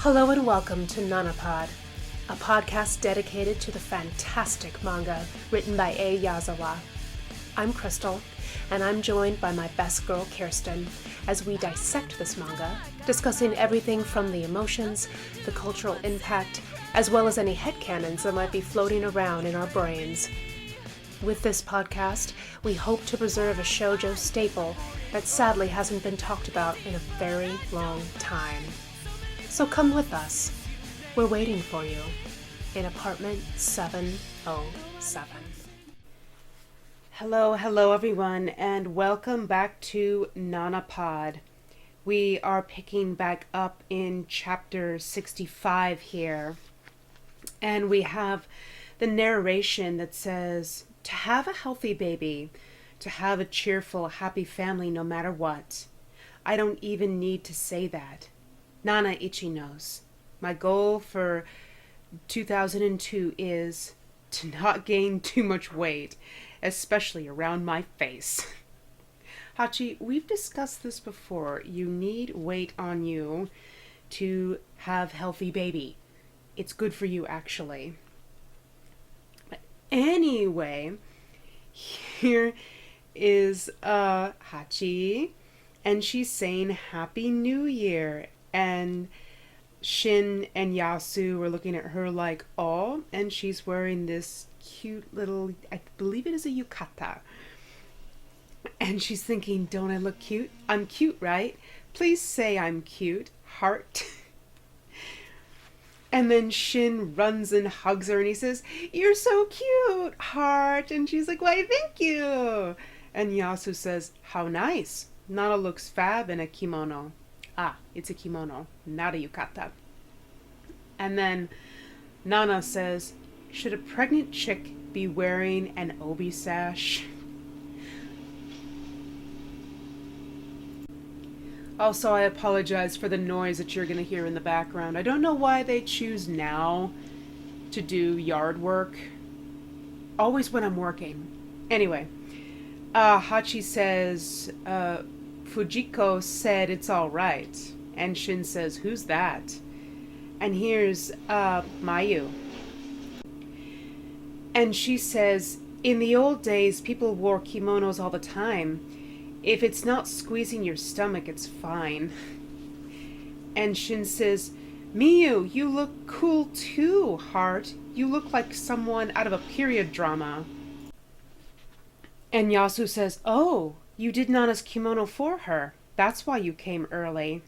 Hello and welcome to Nanapod, a podcast dedicated to the fantastic manga written by A. Yazawa. I'm Crystal, and I'm joined by my best girl Kirsten as we dissect this manga, discussing everything from the emotions, the cultural impact, as well as any headcanons that might be floating around in our brains. With this podcast, we hope to preserve a shoujo staple that sadly hasn't been talked about in a very long time. So come with us. We're waiting for you in apartment 707. Hello everyone, and welcome back to Nanapod. We are picking back up in chapter 65 here, and we have the narration that says, to have a healthy baby, to have a cheerful, happy family no matter what. I don't even need to say that. Nana Ichi knows. My goal for 2002 is to not gain too much weight, especially around my face. Hachi, we've discussed this before. You need weight on you to have healthy baby. It's good for you, actually. But anyway, here is Hachi, and she's saying Happy New Year. And Shin and Yasu were looking at her like, oh, and she's wearing this cute little, I believe it is a yukata. And she's thinking, don't I look cute? I'm cute, right? Please say I'm cute. Heart. And then Shin runs and hugs her and he says, you're so cute, heart. And she's like, why, thank you. And Yasu says, how nice. Nana looks fab in a kimono. Ah, it's a kimono, not a yukata. And then Nana says, should a pregnant chick be wearing an obi sash? Also, I apologize for the noise that you're going to hear in the background. I don't know why they choose now to do yard work. Always when I'm working. Anyway, Hachi says, Fujiko said it's all right. And Shin says, who's that? And here's Mayu. And she says, in the old days, people wore kimonos all the time. If it's not squeezing your stomach, it's fine. And Shin says, Miyu, you look cool too, heart. You look like someone out of a period drama. And Yasu says, oh, you did Nana's kimono for her. That's why you came early.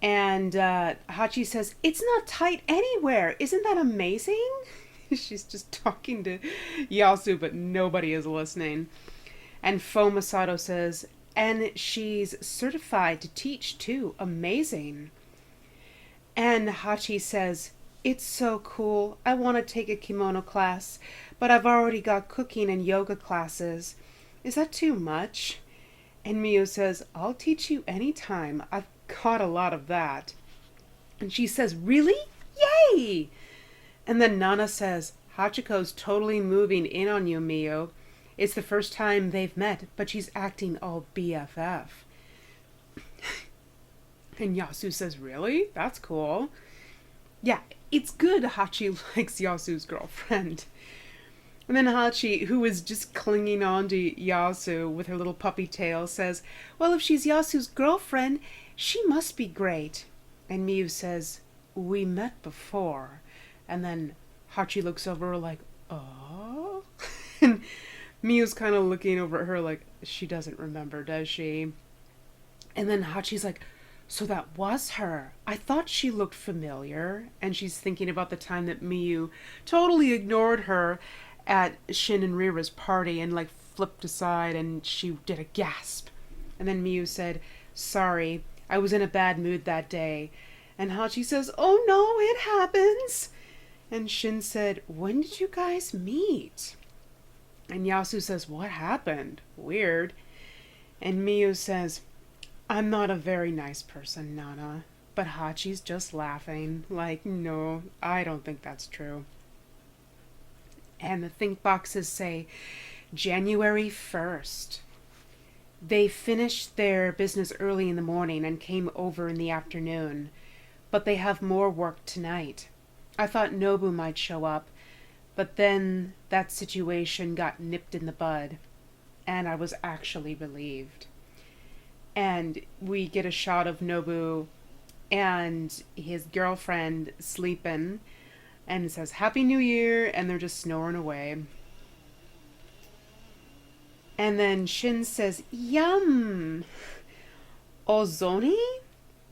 And Hachi says, it's not tight anywhere. Isn't that amazing? She's just talking to Yasu, but nobody is listening. And Masato says, and she's certified to teach too. Amazing. And Hachi says, it's so cool. I want to take a kimono class, but I've already got cooking and yoga classes. Is that too much? And Miyu says, I'll teach you anytime. I've got a lot of that. And she says, really? Yay! And then Nana says, Hachiko's totally moving in on you, Miyu. It's the first time they've met, but she's acting all BFF. And Yasu says, really? That's cool. Yeah, it's good Hachi likes Yasu's girlfriend. And then Hachi, who is just clinging on to Yasu with her little puppy tail, says, well, if she's Yasu's girlfriend, she must be great. And Miyu says, we met before. And then Hachi looks over her like, oh? And Miyu's kind of looking over at her like, she doesn't remember, does she? And then Hachi's like, so that was her. I thought she looked familiar. And she's thinking about the time that Miyu totally ignored her at Shin and Rira's party and like flipped aside, and she did a gasp. And then Miyu said, sorry, I was in a bad mood that day. And Hachi says, oh no, it happens. And Shin said, when did you guys meet? And Yasu says, what happened? Weird. And Miyu says, I'm not a very nice person, Nana. But Hachi's just laughing, like, no, I don't think that's true. And the think boxes say, January 1st. They finished their business early in the morning and came over in the afternoon. but they have more work tonight. I thought Nobu might show up, but then that situation got nipped in the bud, and I was actually relieved. And we get a shot of Nobu and his girlfriend sleeping, and it says Happy New Year, and they're just snoring away. And then Shin says, Yum! Ozoni?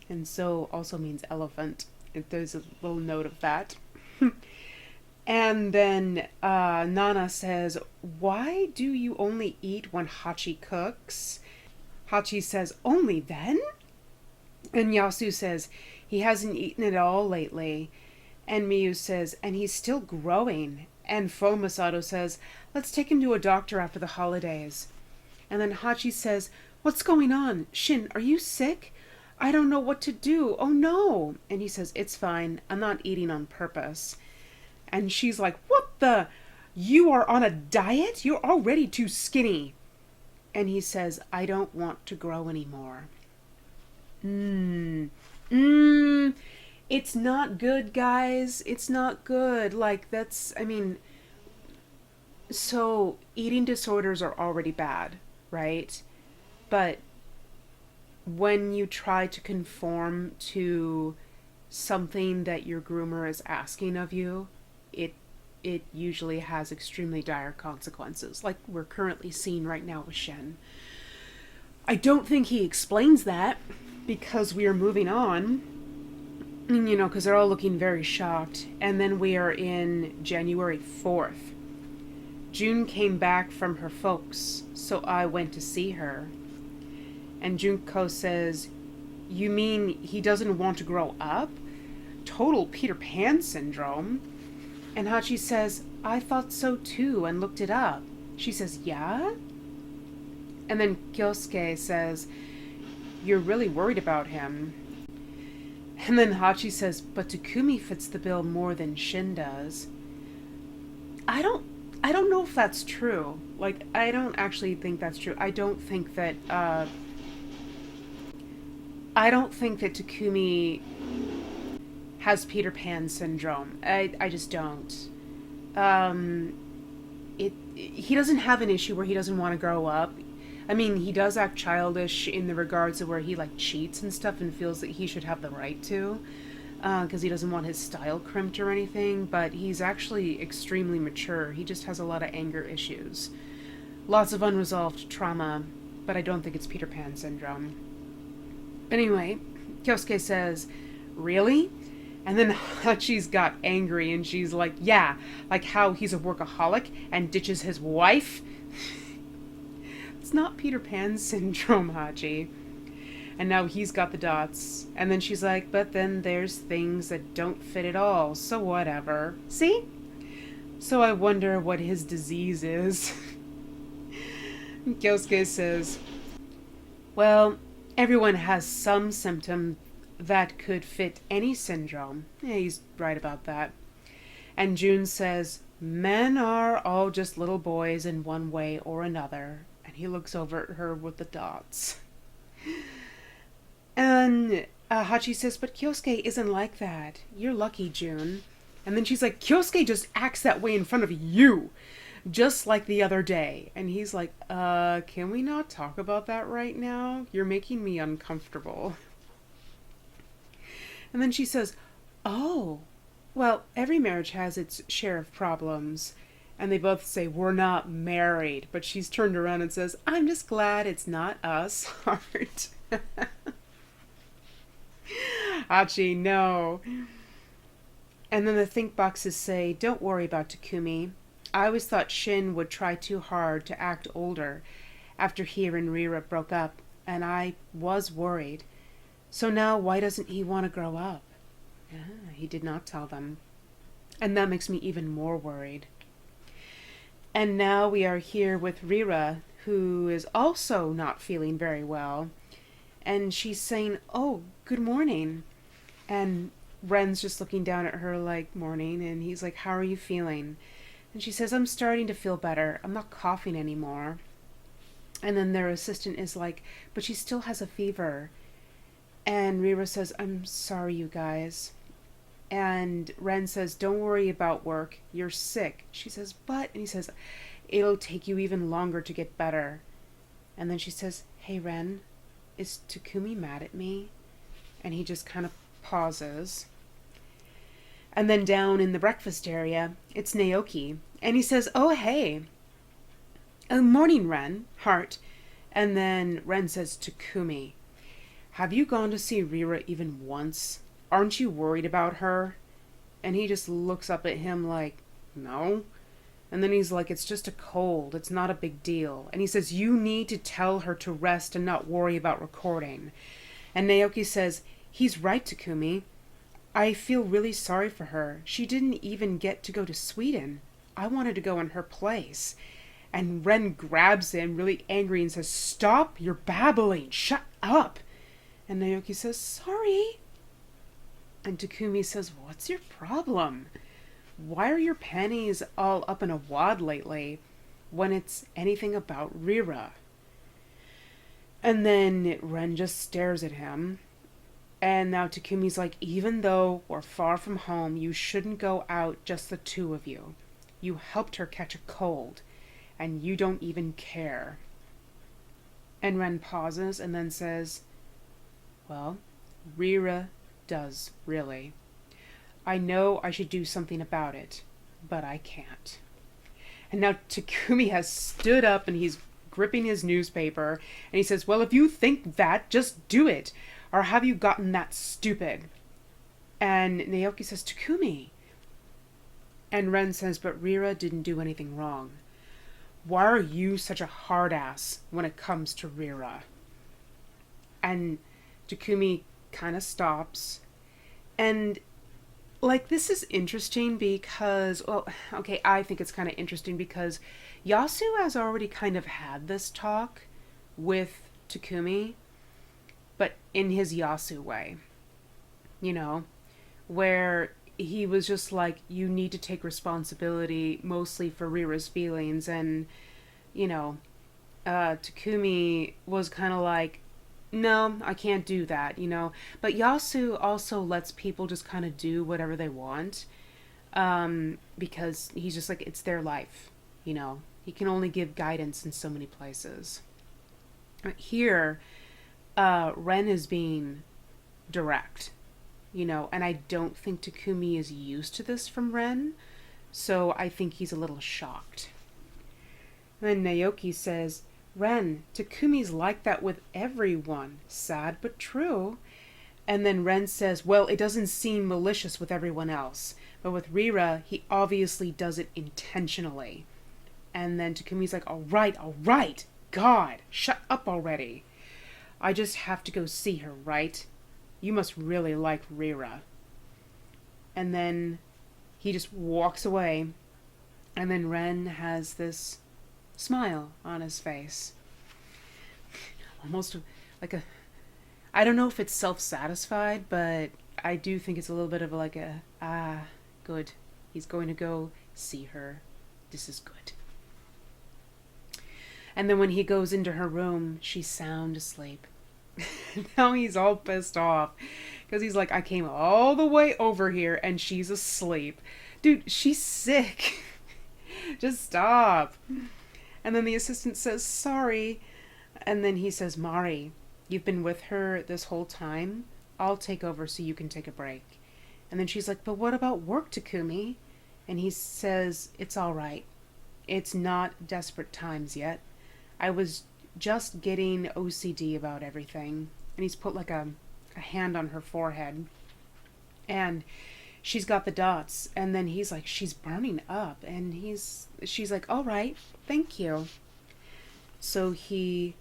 And so also means elephant. There's a little note of that. And then Nana says, why do you only eat when Hachi cooks? Hachi says, only then? And Yasu says, he hasn't eaten at all lately. And Miyu says, and he's still growing. And Masato says, let's take him to a doctor after the holidays. And then Hachi says, what's going on? Shin, are you sick? I don't know what to do. Oh no. And he says, it's fine. I'm not eating on purpose. And she's like, what the? You are on a diet? You're already too skinny. And he says, I don't want to grow anymore. It's not good, guys. It's not good. Like, that's, I mean, so eating disorders are already bad, right? But when you try to conform to something that your groomer is asking of you, it usually has extremely dire consequences, like we're currently seeing right now with Shen. I don't think he explains that, because we are moving on, you know, because they're all looking very shocked. And then we are in January 4th. June came back from her folks, so I went to see her. And Junko says, you mean he doesn't want to grow up? Total Peter Pan syndrome. And Hachi says, I thought so too, and looked it up. She says, yeah? And then Kyosuke says, you're really worried about him. And then Hachi says, but Takumi fits the bill more than Shin does. I don't know if that's true. Like, I don't actually think that's true. I don't think that Takumi has Peter Pan syndrome. I just don't. He doesn't have an issue where he doesn't want to grow up. I mean, he does act childish in the regards of where he, like, cheats and stuff and feels that he should have the right to, because he doesn't want his style crimped or anything, but he's actually extremely mature. He just has a lot of anger issues. Lots of unresolved trauma, but I don't think it's Peter Pan syndrome. Anyway, Kyosuke says, really? And then Hachi's got angry and she's like, yeah, like how he's a workaholic and ditches his wife. It's not Peter Pan syndrome, Hachi. And now he's got the dots. And then she's like, but then there's things that don't fit at all, so whatever. See? So I wonder what his disease is. Kyosuke says, well, everyone has some symptom that could fit any syndrome. Yeah, he's right about that. And June says, men are all just little boys in one way or another. And he looks over at her with the dots. And Hachi says, but Kyosuke isn't like that. You're lucky, June. And then she's like, Kyosuke just acts that way in front of you, just like the other day. And he's like, can we not talk about that right now? You're making me uncomfortable. And then she says, oh, well, every marriage has its share of problems. And they both say, we're not married. But she's turned around and says, I'm just glad it's not us, Heart. Hachi, no. And then the think boxes say, don't worry about Takumi. I always thought Shin would try too hard to act older after he and Rira broke up, and I was worried. So now why doesn't he want to grow up? He did not tell them. And that makes me even more worried. And now we are here with Rira, who is also not feeling very well. And she's saying, oh, good morning. And Ren's just looking down at her like, morning. And he's like, how are you feeling? And she says, I'm starting to feel better. I'm not coughing anymore. And then their assistant is like, but she still has a fever. And Rira says, I'm sorry, you guys. And Ren says, don't worry about work. You're sick. She says, but, and he says, it'll take you even longer to get better. And then she says, hey, Ren, is Takumi mad at me? And he just kind of pauses. And then down in the breakfast area, it's Naoki. And he says, oh, hey. Morning, Ren, heart. And then Ren says, Takumi, have you gone to see Rira even once? Aren't you worried about her? And he just looks up at him like, no. And then he's like, it's just a cold. It's not a big deal. And he says, you need to tell her to rest and not worry about recording. And Naoki says, he's right, Takumi. I feel really sorry for her. She didn't even get to go to Sweden. I wanted to go in her place. And Ren grabs him, really angry, and says, stop, you're babbling. Shut up. And Naoki says, sorry. And Takumi says, what's your problem? Why are your panties all up in a wad lately when it's anything about Rira? And then Ren just stares at him. And now Takumi's like, even though we're far from home, you shouldn't go out just the two of you. You helped her catch a cold, and you don't even care. And Ren pauses and then says, well, Rira does, really. I know I should do something about it, but I can't. And now Takumi has stood up and he's gripping his newspaper, and he says, well, if you think that, just do it. Or have you gotten that stupid? And Naoki says, Takumi. And Ren says, but Rira didn't do anything wrong. Why are you such a hard ass when it comes to Rira? And Takumi kind of stops. And, like, this is interesting because, well, okay, I think it's kind of interesting because Yasu has already kind of had this talk with Takumi, but in his Yasu way, you know, where he was just like, you need to take responsibility mostly for Rira's feelings, and, you know, Takumi was kind of like, no, I can't do that, you know, but Yasu also lets people just kind of do whatever they want, because he's just like, it's their life, you know, he can only give guidance in so many places. Here, Ren is being direct, you know, and I don't think Takumi is used to this from Ren, so I think he's a little shocked. Then Naoki says, Ren, Takumi's like that with everyone. Sad but true. And then Ren says, well, it doesn't seem malicious with everyone else, but with Rira, he obviously does it intentionally. And then Takumi's like, all right, God, shut up already. I just have to go see her, right? You must really like Rira. And then he just walks away, and then Ren has this smile on his face. Almost like a, I don't know if it's self-satisfied, but I do think it's a little bit of like a, good. He's going to go see her. This is good. And then when he goes into her room, she's sound asleep. Now he's all pissed off because he's like, I came all the way over here and she's asleep. Dude, she's sick. Just stop. And then the assistant says, sorry. And then he says, Mari, you've been with her this whole time. I'll take over so you can take a break. And then she's like, but what about work, Takumi? And he says, it's all right. It's not desperate times yet. I was just getting OCD about everything. And he's put like a hand on her forehead. And she's got the dots. And then he's like, she's burning up. And she's like, all right, thank you. So he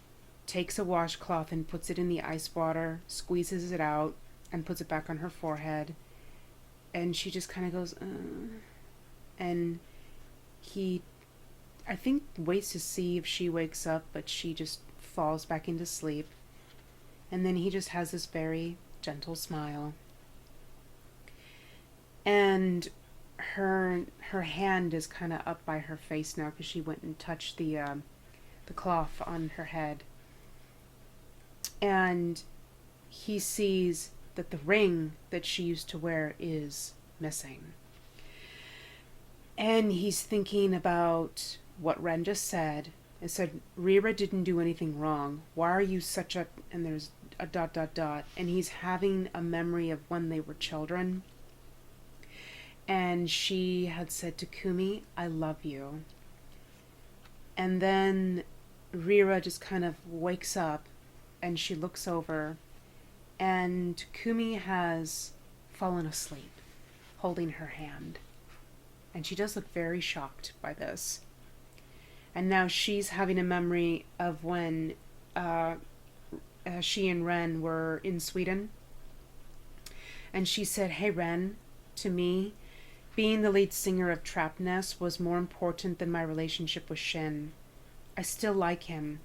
takes a washcloth and puts it in the ice water, squeezes it out, and puts it back on her forehead. And she just kind of goes, and he, I think, waits to see if she wakes up, but she just falls back into sleep. And then he just has this very gentle smile. And her hand is kind of up by her face now because she went and touched the cloth on her head. And he sees that the ring that she used to wear is missing. And he's thinking about what Ren just said and said, Rira didn't do anything wrong. Why are you such a... And there's a ... And he's having a memory of when they were children. And she had said to Kumi, I love you. And then Rira just kind of wakes up and she looks over and Kumi has fallen asleep, holding her hand. And she does look very shocked by this. And now she's having a memory of when she and Ren were in Sweden. And she said, hey Ren, to me, being the lead singer of Trap Nest was more important than my relationship with Shin. I still like him,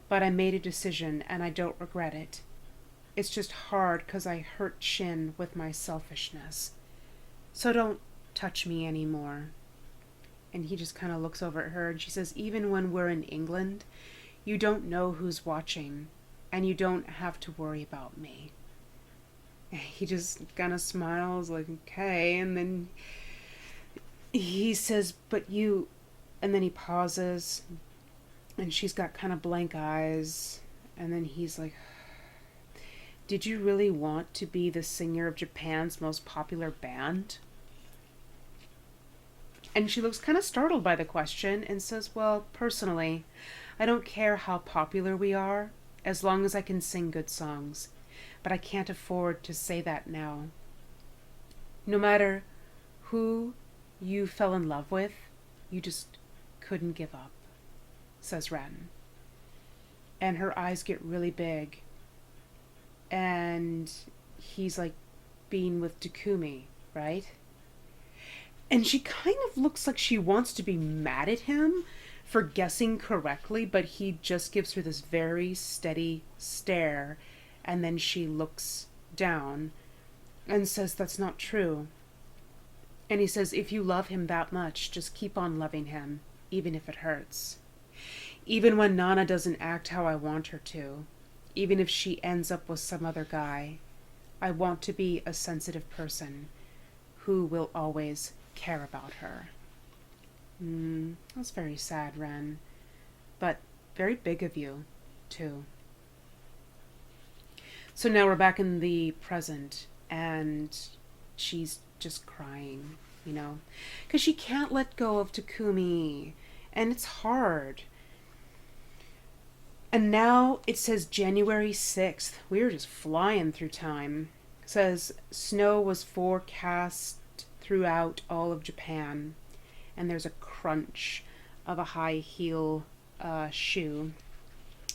but I made a decision and I don't regret it. It's just hard because I hurt Shin with my selfishness. So don't touch me anymore. And he just kind of looks over at her and she says, even when we're in England, you don't know who's watching and you don't have to worry about me. And he just kind of smiles like, okay. And then he says, but you... And then he pauses and she's got kind of blank eyes. And then he's like, did you really want to be the singer of Japan's most popular band? And she looks kind of startled by the question and says, well, personally, I don't care how popular we are, as long as I can sing good songs. But I can't afford to say that now. No matter who you fell in love with, you just couldn't give up, says Ren. And her eyes get really big. And he's like being with Takumi, right? And she kind of looks like she wants to be mad at him for guessing correctly, but he just gives her this very steady stare, and then she looks down and says, that's not true. And he says, if you love him that much, just keep on loving him, even if it hurts. Even when Nana doesn't act how I want her to, even if she ends up with some other guy, I want to be a sensitive person who will always care about her. That's very sad, Ren. But very big of you, too. So now we're back in the present, and she's just crying, you know, because she can't let go of Takumi, and it's hard. And now it says January 6th. We're just flying through time. It says snow was forecast throughout all of Japan, and there's a crunch of a high heel shoe.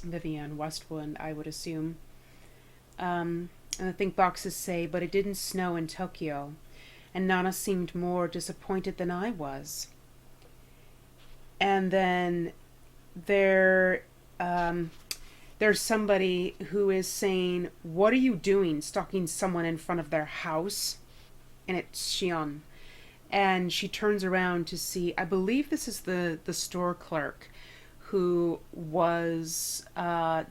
Vivienne Westwood, I would assume. And the think boxes say, but it didn't snow in Tokyo, and Nana seemed more disappointed than I was. And then there's somebody who is saying, what are you doing, stalking someone in front of their house? And it's Shion. And she turns around to see, I believe this is the store clerk who was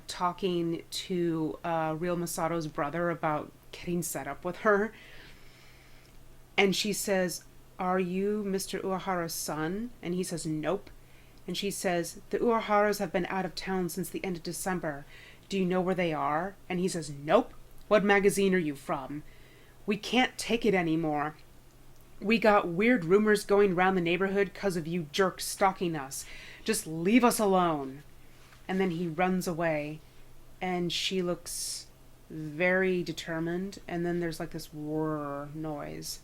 talking to Real Masato's brother about getting set up with her. And she says, are you Mr. Uehara's son? And he says, nope. And she says, the Ueharas have been out of town since the end of December. Do you know where they are? And he says, nope. What magazine are you from? We can't take it anymore. We got weird rumors going around the neighborhood because of you jerks stalking us. Just leave us alone. And then he runs away, and she looks very determined, and then there's like this whir noise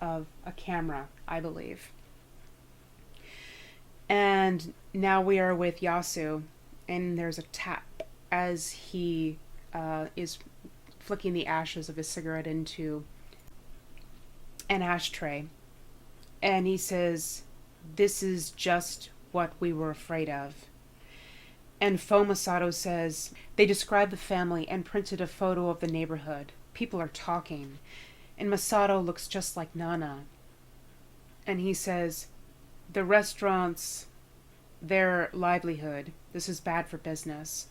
of a camera, I believe. And now we are with Yasu, and there's a tap as he is flicking the ashes of his cigarette into an ashtray. And he says, this is just what we were afraid of. And Fo Masato says, they described the family and printed a photo of the neighborhood. People are talking. And Masato looks just like Nana. And he says, the restaurants, their livelihood, this is bad for business.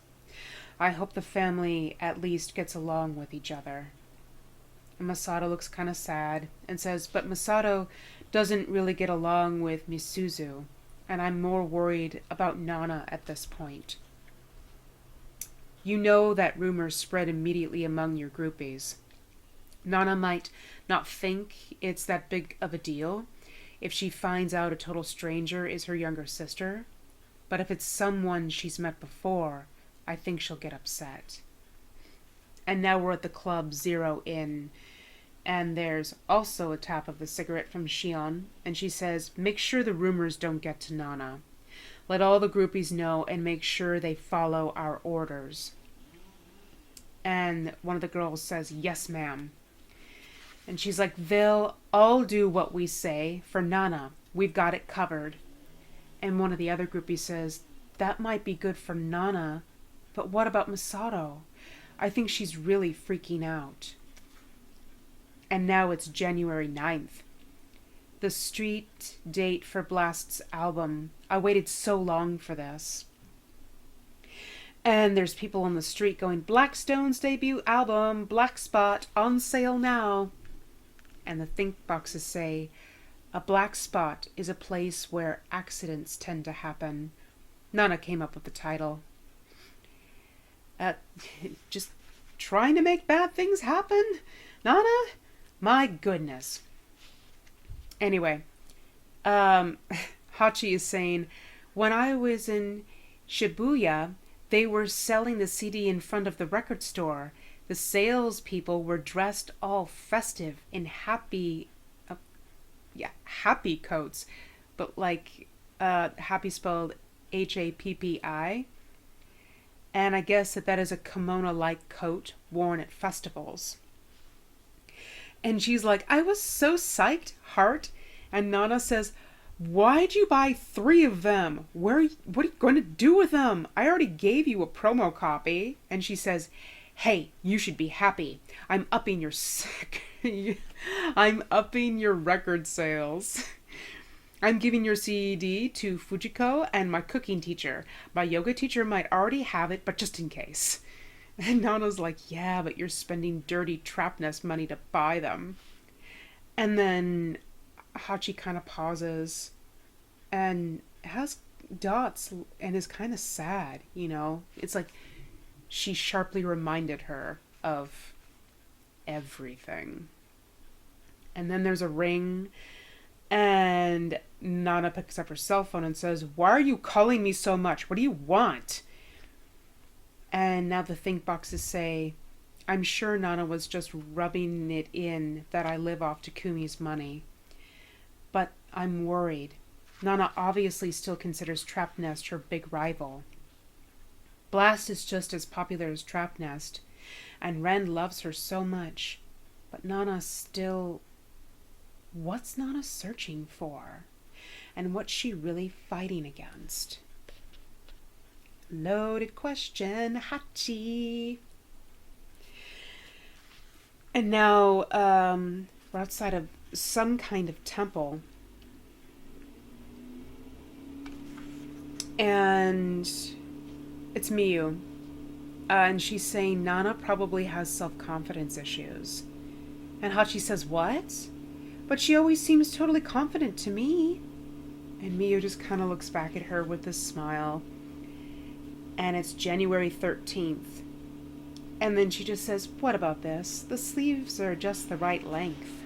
I hope the family at least gets along with each other. And Masato looks kind of sad and says, but Masato doesn't really get along with Misuzu, and I'm more worried about Nana at this point. You know that rumors spread immediately among your groupies. Nana might not think it's that big of a deal if she finds out a total stranger is her younger sister, but if it's someone she's met before, I think she'll get upset. And now we're at the club Zero Inn, and there's also a tap of the cigarette from Shion, and she says, make sure the rumors don't get to Nana. Let all the groupies know and make sure they follow our orders. And one of the girls says, yes, ma'am. And she's like, they'll all do what we say for Nana. We've got it covered. And one of the other groupies says, that might be good for Nana, but what about Masato? I think she's really freaking out. And now it's January 9th. The street date for Blast's album. I waited so long for this. And there's people on the street going, Blackstone's debut album, Black Spot, on sale now. And the think boxes say, a black spot is a place where accidents tend to happen. Nana came up with the title. Just trying to make bad things happen? Nana? My goodness. Anyway, Hachi is saying, when I was in Shibuya, they were selling the CD in front of the record store. The salespeople were dressed all festive in happy coats, but like happy spelled HAPPI. And I guess that is a kimono-like coat worn at festivals. And she's like, I was so psyched, heart. And Nana says, why'd you buy 3 of them? What are you going to do with them? I already gave you a promo copy. And she says, hey, you should be happy. I'm upping your record sales. I'm giving your CD to Fujiko and my cooking teacher. My yoga teacher might already have it, but just in case. And Nana's like, yeah, but you're spending dirty trap nest money to buy them. And then Hachi kind of pauses and has dots and is kind of sad, you know? It's like she sharply reminded her of everything. And then there's a ring, and Nana picks up her cell phone and says, why are you calling me so much? What do you want? And now the think boxes say, I'm sure Nana was just rubbing it in that I live off Takumi's money. But I'm worried. Nana obviously still considers Trap Nest her big rival. Blast is just as popular as Trap Nest, and Ren loves her so much. But Nana still... What's Nana searching for? And what's she really fighting against? Loaded question, Hachi. And now we're outside of some kind of temple. And it's Miyu. And she's saying Nana probably has self-confidence issues. And Hachi says, what? But she always seems totally confident to me. And Miyu just kind of looks back at her with this smile. And it's January 13th. And then she just says, what about this? The sleeves are just the right length.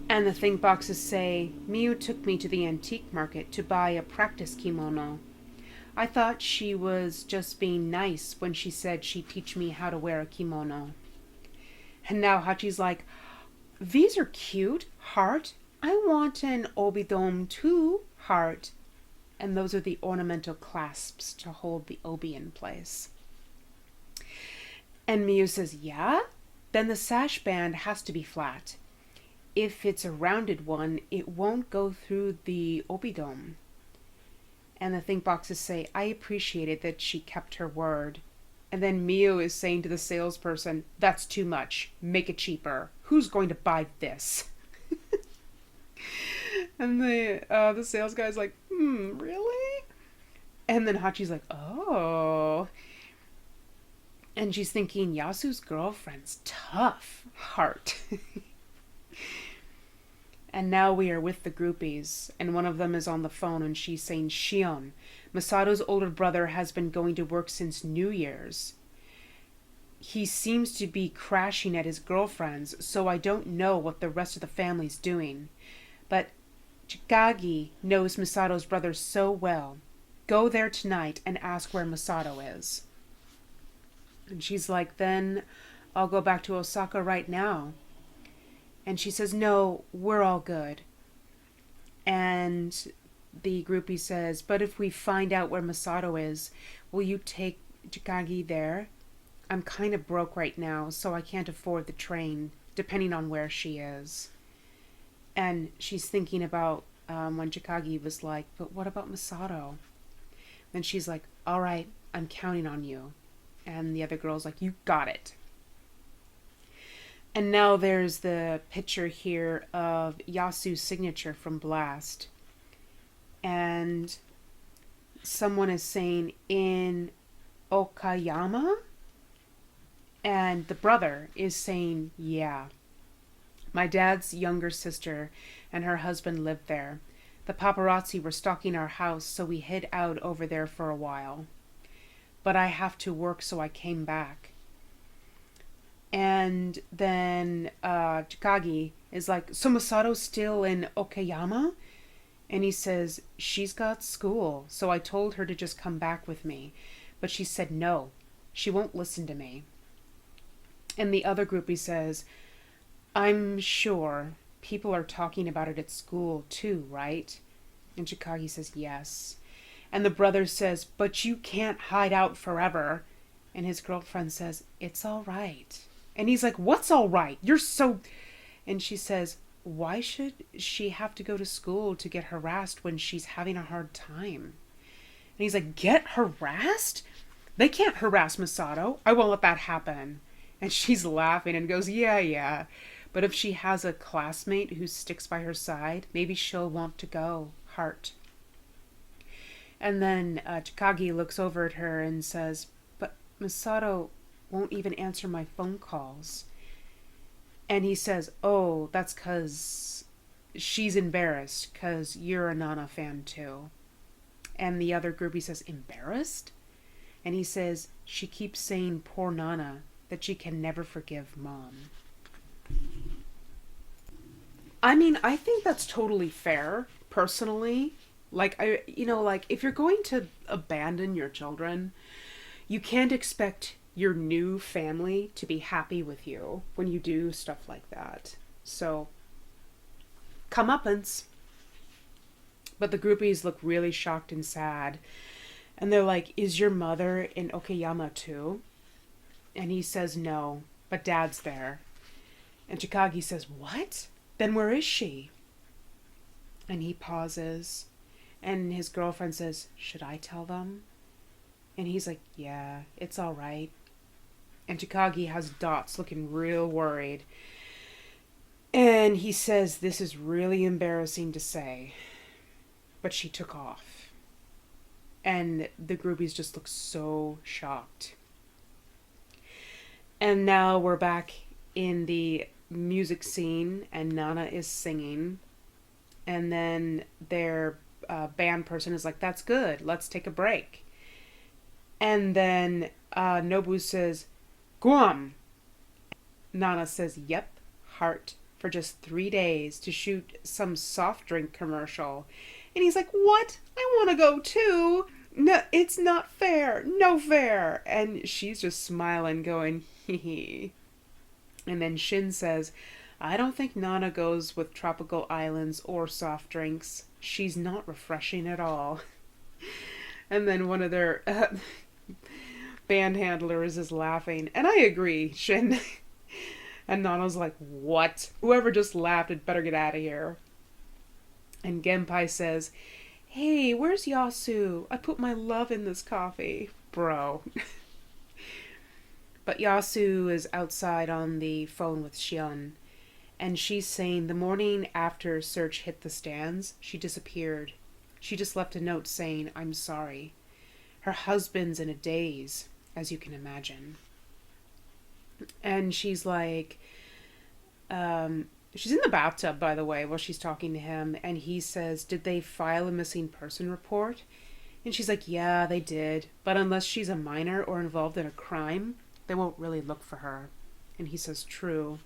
And the think boxes say, Miyu took me to the antique market to buy a practice kimono. I thought she was just being nice when she said she'd teach me how to wear a kimono. And now Hachi's like, these are cute, heart. I want an obidome too, heart. And those are the ornamental clasps to hold the obi in place. And Miyu says, yeah? Then the sash band has to be flat. If it's a rounded one, it won't go through the obidome. And the think boxes say, I appreciated that she kept her word. And then Miyu is saying to the salesperson, that's too much. Make it cheaper. Who's going to buy this? And the sales guy's like, really? And then Hachi's like, oh. And she's thinking, Yasu's girlfriend's tough. Heart. And now we are with the groupies, and one of them is on the phone, and she's saying, Shion, Masato's older brother has been going to work since New Year's. He seems to be crashing at his girlfriend's, so I don't know what the rest of the family's doing. But Chikagi knows Masato's brother so well. Go there tonight and ask where Masato is. And she's like, then I'll go back to Osaka right now. And she says, no, we're all good. And the groupie says, but if we find out where Masato is, will you take Chikagi there? I'm kind of broke right now, so I can't afford the train, depending on where she is. And she's thinking about when Chikagi was like, but what about Masato? And she's like, all right, I'm counting on you. And the other girl's like, you got it. And now there's the picture here of Yasu's signature from Blast. And someone is saying, in Okayama? And the brother is saying, yeah. My dad's younger sister and her husband lived there. The paparazzi were stalking our house, so we hid out over there for a while. But I have to work, so I came back. And then Chikagi is like, so Masato's still in Okayama? And he says, she's got school, so I told her to just come back with me. But she said no, she won't listen to me. And the other groupie says, I'm sure people are talking about it at school too, right? And Chikagi says yes. And the brother says, but you can't hide out forever. And his girlfriend says, it's all right. And he's like, what's all right? You're so... And she says, why should she have to go to school to get harassed when she's having a hard time? And he's like, get harassed? They can't harass Masato. I won't let that happen. And she's laughing and goes, yeah. But if she has a classmate who sticks by her side, maybe she'll want to go. Heart. And then Chikagi looks over at her and says, but Masato won't even answer my phone calls. And he says, oh, that's because she's embarrassed because you're a Nana fan too. And the other groupie says, embarrassed? And he says, she keeps saying poor Nana, that she can never forgive Mom. I mean, I think that's totally fair, personally. Like, if you're going to abandon your children, you can't expect your new family to be happy with you when you do stuff like that. So, comeuppance. But the groupies look really shocked and sad. And they're like, is your mother in Okayama too? And he says no, but Dad's there. And Chikagi says, what? Then where is she? And he pauses. And his girlfriend says, should I tell them? And he's like, yeah, it's all right. And Chikagi has dots looking real worried. And he says, this is really embarrassing to say, but she took off. And the groupies just look so shocked. And now we're back in the music scene, and Nana is singing. And then their band person is like, that's good, let's take a break. And then Nobu says, Guam. Nana says, yep, heart, for just 3 days to shoot some soft drink commercial. And he's like, what? I want to go too. No, it's not fair. No fair. And she's just smiling, going, hee hee. And then Shin says, I don't think Nana goes with tropical islands or soft drinks. She's not refreshing at all. And then one of their band handlers is laughing. And I agree, Shin. And Nana's like, what? Whoever just laughed had better get out of here. And Genpai says, hey, where's Yasu? I put my love in this coffee. Bro. But Yasu is outside on the phone with Shion. And she's saying the morning after Search hit the stands, she disappeared. She just left a note saying, I'm sorry. Her husband's in a daze, as you can imagine. And she's like, she's in the bathtub, by the way, while she's talking to him. And he says, did they file a missing person report? And she's like, yeah, they did. But unless she's a minor or involved in a crime, they won't really look for her. And he says, true.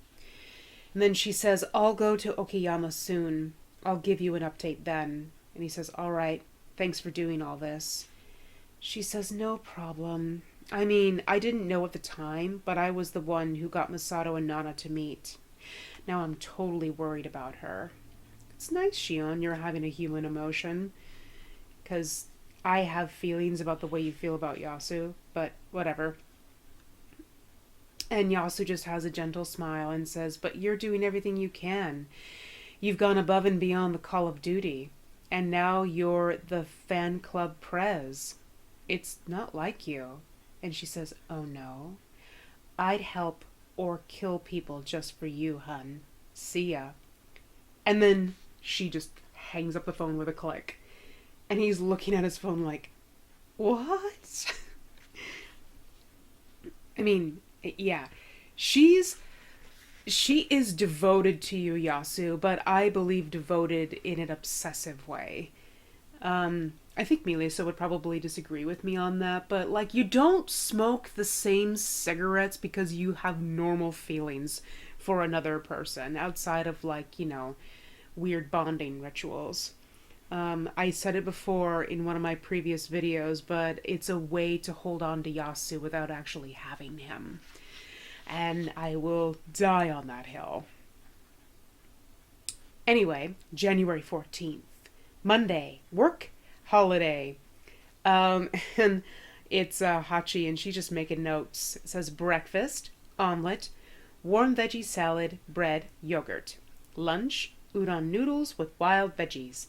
And then she says, I'll go to Okayama soon. I'll give you an update then. And he says, all right, thanks for doing all this. She says, no problem. I mean, I didn't know at the time, but I was the one who got Masato and Nana to meet. Now I'm totally worried about her. It's nice, Shion, you're having a human emotion. Because I have feelings about the way you feel about Yasu, but whatever. And Yasu just has a gentle smile and says, but you're doing everything you can. You've gone above and beyond the call of duty. And now you're the fan club prez. It's not like you. And she says, oh no. I'd help or kill people just for you, hun. See ya. And then she just hangs up the phone with a click. And he's looking at his phone like, what? I mean, yeah. She is devoted to you, Yasu, but I believe devoted in an obsessive way. I think Milisa would probably disagree with me on that, but like, you don't smoke the same cigarettes because you have normal feelings for another person outside of, like, you know, weird bonding rituals. I said it before in one of my previous videos, but it's a way to hold on to Yasu without actually having him. And I will die on that hill. Anyway, January 14th. Monday. Work. Holiday. And it's Hachi, and she's just making notes. It says breakfast, omelet, warm veggie salad, bread, yogurt. Lunch, udon noodles with wild veggies.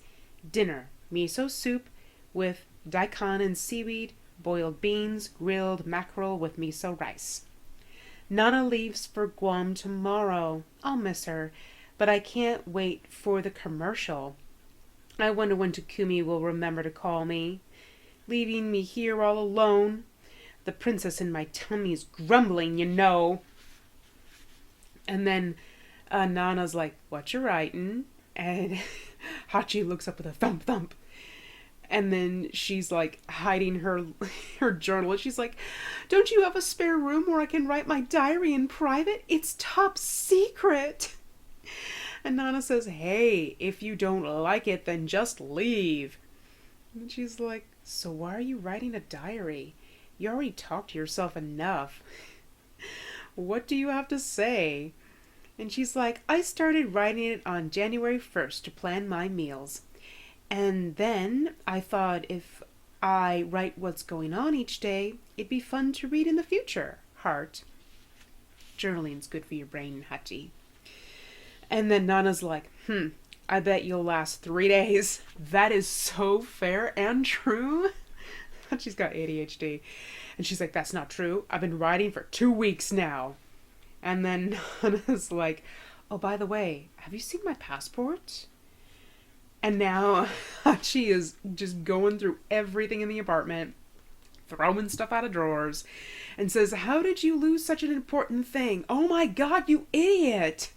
Dinner, miso soup with daikon and seaweed, boiled beans, grilled mackerel with miso rice. Nana leaves for Guam tomorrow. I'll miss her, but I can't wait for the commercial. I wonder when Takumi will remember to call me. Leaving me here all alone. The princess in my tummy's grumbling, you know. And then Nana's like, what you writing? And Hachi looks up with a thump thump. And then she's like hiding her journal. She's like, don't you have a spare room where I can write my diary in private? It's top secret. And Nana says, hey, if you don't like it, then just leave. And she's like, so why are you writing a diary? You already talked to yourself enough. What do you have to say? And she's like, I started writing it on January 1st to plan my meals. And then I thought if I write what's going on each day, it'd be fun to read in the future. Heart. Journaling's good for your brain, Hachi. And then Nana's like, I bet you'll last 3 days. That is so fair and true. She's got ADHD. And she's like, that's not true. I've been writing for 2 weeks now. And then Nana's like, oh, by the way, have you seen my passport? And now Hachi is just going through everything in the apartment, throwing stuff out of drawers, and says, how did you lose such an important thing? Oh my god, you idiot!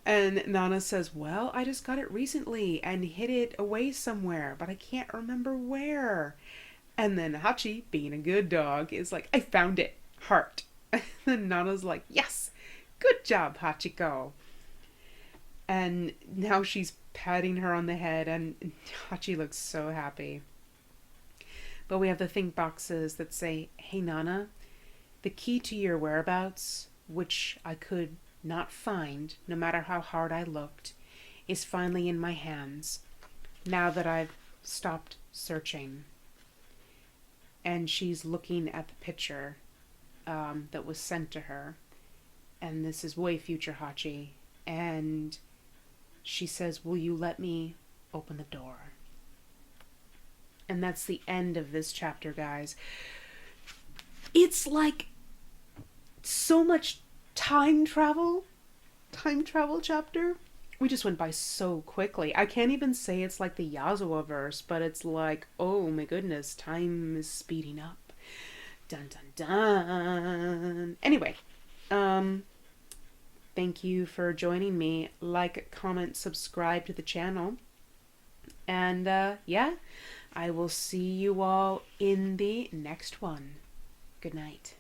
And Nana says, well, I just got it recently and hid it away somewhere, but I can't remember where. And then Hachi, being a good dog, is like, I found it. Heart. And then Nana's like, yes, good job, Hachiko. And now she's patting her on the head, and Hachi looks so happy. But we have the think boxes that say, hey Nana, the key to your whereabouts, which I could not find, no matter how hard I looked, is finally in my hands, now that I've stopped searching. And she's looking at the picture that was sent to her, and this is way future Hachi, and she says, will you let me open the door? And that's the end of this chapter, guys. It's like so much time travel chapter. We just went by so quickly. I can't even say it's like the Yazawa verse, but it's like, oh my goodness, time is speeding up. Dun dun dun. Anyway, Thank you for joining me. Like, comment, subscribe to the channel. And yeah, I will see you all in the next one. Good night.